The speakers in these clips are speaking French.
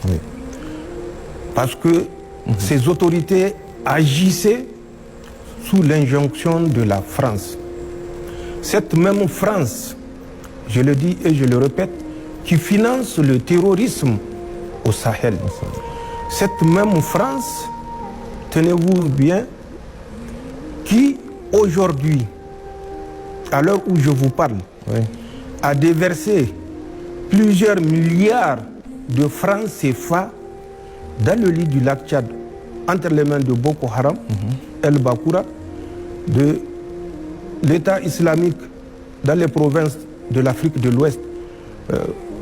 Oui. Parce que ces autorités agissaient sous l'injonction de la France. Cette même France, je le dis et je le répète, qui finance le terrorisme au Sahel. Cette même France, tenez-vous bien, qui aujourd'hui, à l'heure où je vous parle, a déversé plusieurs milliards de francs CFA dans le lit du lac Tchad, entre les mains de Boko Haram, El Bakoura, de l'État islamique dans les provinces de l'Afrique de l'Ouest,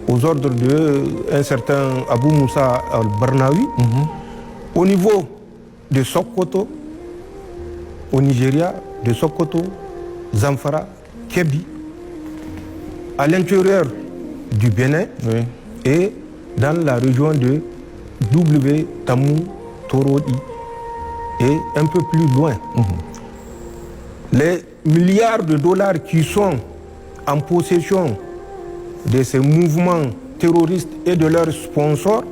aux ordres d'un certain Abou Moussa al-Barnawi, au niveau de Sokoto, au Nigeria, de Sokoto, Zamfara, Kebbi, à l'intérieur du Bénin et dans la région de Tamou, Torodi et un peu plus loin. Les milliards de dollars qui sont en possession de ces mouvements terroristes et de leurs sponsors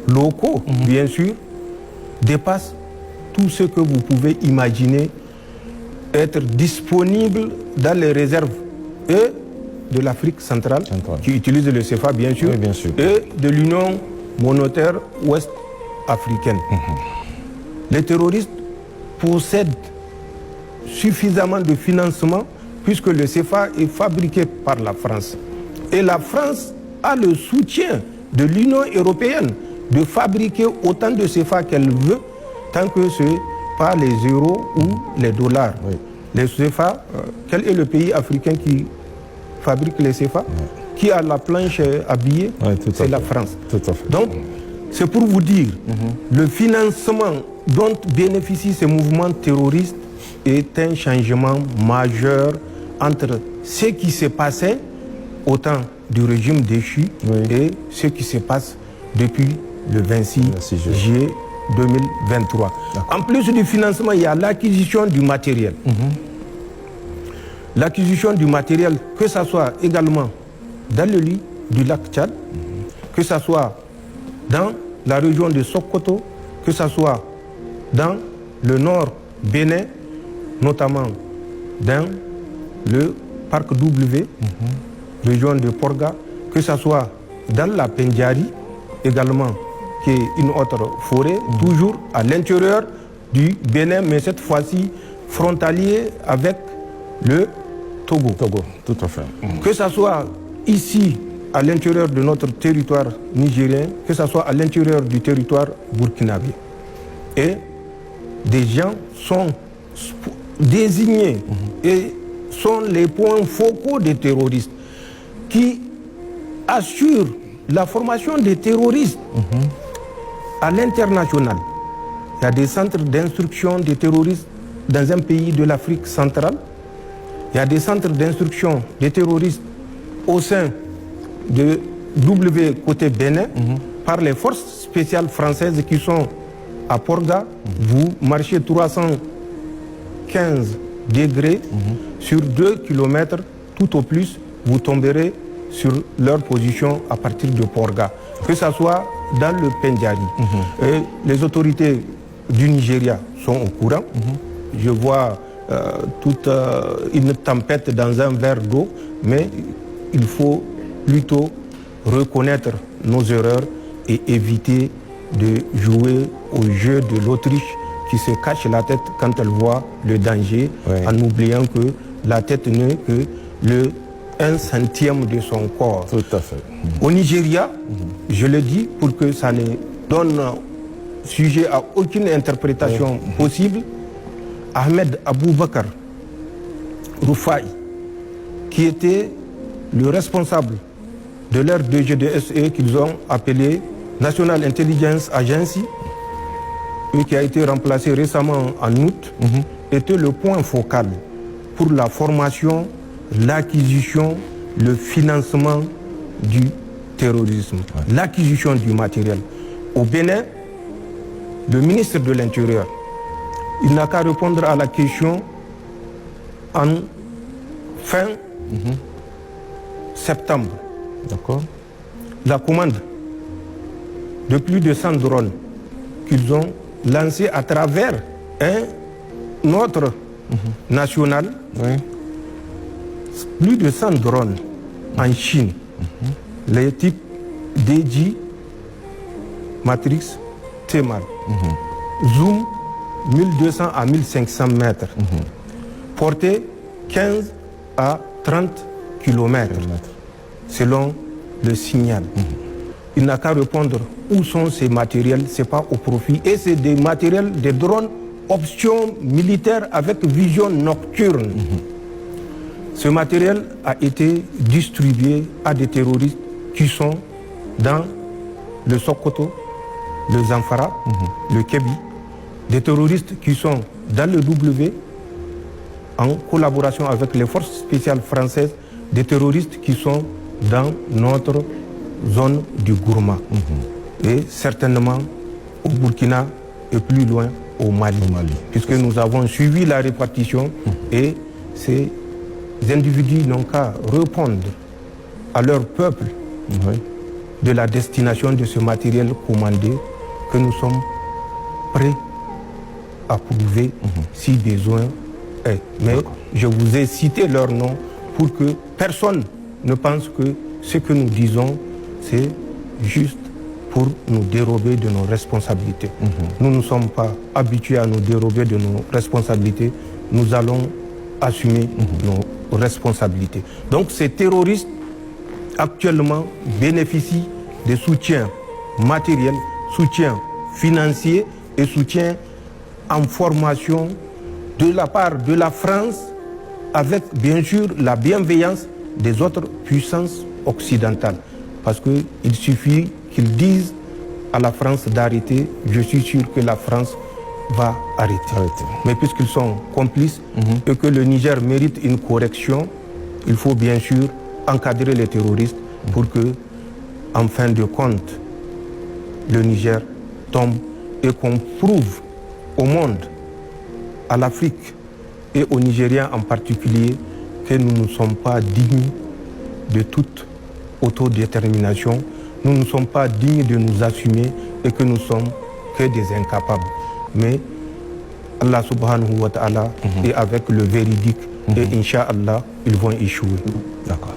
locaux, bien sûr, dépassent tout ce que vous pouvez imaginer être disponible dans les réserves et de l'Afrique centrale, qui utilise le CFA, bien sûr, et de l'Union monétaire ouest-africaine. Les terroristes possèdent suffisamment de financement puisque le CFA est fabriqué par la France. Et la France a le soutien de l'Union européenne de fabriquer autant de CFA qu'elle veut tant que ce n'est pas les euros ou les dollars. Les CFA, quel est le pays africain qui fabrique les CFA? Qui a la planche à billets? C'est la France. Donc, c'est pour vous dire, le financement dont bénéficient ces mouvements terroristes est un changement majeur entre ce qui se passait au temps du régime déchu et ce qui se passe depuis le 26 juillet 2023. En plus du financement, il y a l'acquisition du matériel. L'acquisition du matériel, que ce soit également dans le lit du lac Tchad, que ce soit dans la région de Sokoto, que ce soit dans le nord Bénin, notamment dans le parc W, région de Porga, que ce soit dans la Pendjari, également, qui est une autre forêt, toujours à l'intérieur du Bénin, mais cette fois-ci frontalier avec le Togo. Tout à fait. Que ce soit ici, à l'intérieur de notre territoire nigérien, que ce soit à l'intérieur du territoire burkinabé. Et des gens sont désignés et sont les points focaux des terroristes qui assurent la formation des terroristes à l'international. Il y a des centres d'instruction des terroristes dans un pays de l'Afrique centrale. Il y a des centres d'instruction des terroristes au sein de W côté Bénin par les forces spéciales françaises qui sont à Porga. Vous marchez 315 degrés sur 2 km, tout au plus, vous tomberez sur leur position à partir de Porga, que ce soit dans le Pendjari. Et les autorités du Nigeria sont au courant. Je vois toute une tempête dans un verre d'eau, mais il faut plutôt reconnaître nos erreurs et éviter de jouer au jeu de l'Autriche qui se cache la tête quand elle voit le danger, en oubliant que la tête n'est que le 1/100 de son corps. Tout à fait. Au Nigeria, je le dis pour que ça ne donne sujet à aucune interprétation possible, Ahmed Aboubakar Roufaï, qui était le responsable de leur DGDSE qu'ils ont appelé National Intelligence Agency, et qui a été remplacé récemment en août, était le point focal pour la formation, l'acquisition, le financement du terrorisme, l'acquisition du matériel. Au Bénin, le ministre de l'Intérieur, il n'a qu'à répondre à la question en fin septembre. D'accord. La commande de plus de 100 drones qu'ils ont lancés à travers un autre national. Oui. Plus de 100 drones en Chine. Les types DJ, Matrix, Thermal. Zoom, 1200 à 1500 mètres. Portée 15 à 30 km selon le signal. Il n'a qu'à répondre où sont ces matériels, ce n'est pas au profit. Et c'est des matériels, des drones option militaire avec vision nocturne. Ce matériel a été distribué à des terroristes qui sont dans le Sokoto, le Zamfara, le Kébi, des terroristes qui sont dans le W en collaboration avec les forces spéciales françaises, des terroristes qui sont dans notre zone du Gourma et certainement au Burkina et plus loin au Mali. Puisque nous avons suivi la répartition et ces individus n'ont qu'à répondre à leur peuple de la destination de ce matériel commandé que nous sommes prêts à prouver si besoin est. Mais je vous ai cité leur nom pour que personne ne pense que ce que nous disons, c'est juste pour nous dérober de nos responsabilités. Nous ne sommes pas habitués à nous dérober de nos responsabilités. Nous allons assumer nos responsabilités. Donc ces terroristes actuellement bénéficient de soutien matériel, soutien financier et soutien en formation de la part de la France avec bien sûr la bienveillance des autres puissances occidentales. Parce qu'il suffit qu'ils disent à la France d'arrêter, je suis sûr que la France va arrêter. Mais puisqu'ils sont complices et que le Niger mérite une correction, il faut bien sûr encadrer les terroristes pour que, en fin de compte, le Niger tombe et qu'on prouve au monde, à l'Afrique et aux Nigériens en particulier, que nous ne sommes pas dignes de toute autodétermination, nous ne sommes pas dignes de nous assumer et que nous sommes que des incapables. Mais Allah subhanahu wa ta'ala est avec le véridique et Inch'Allah, ils vont échouer. D'accord.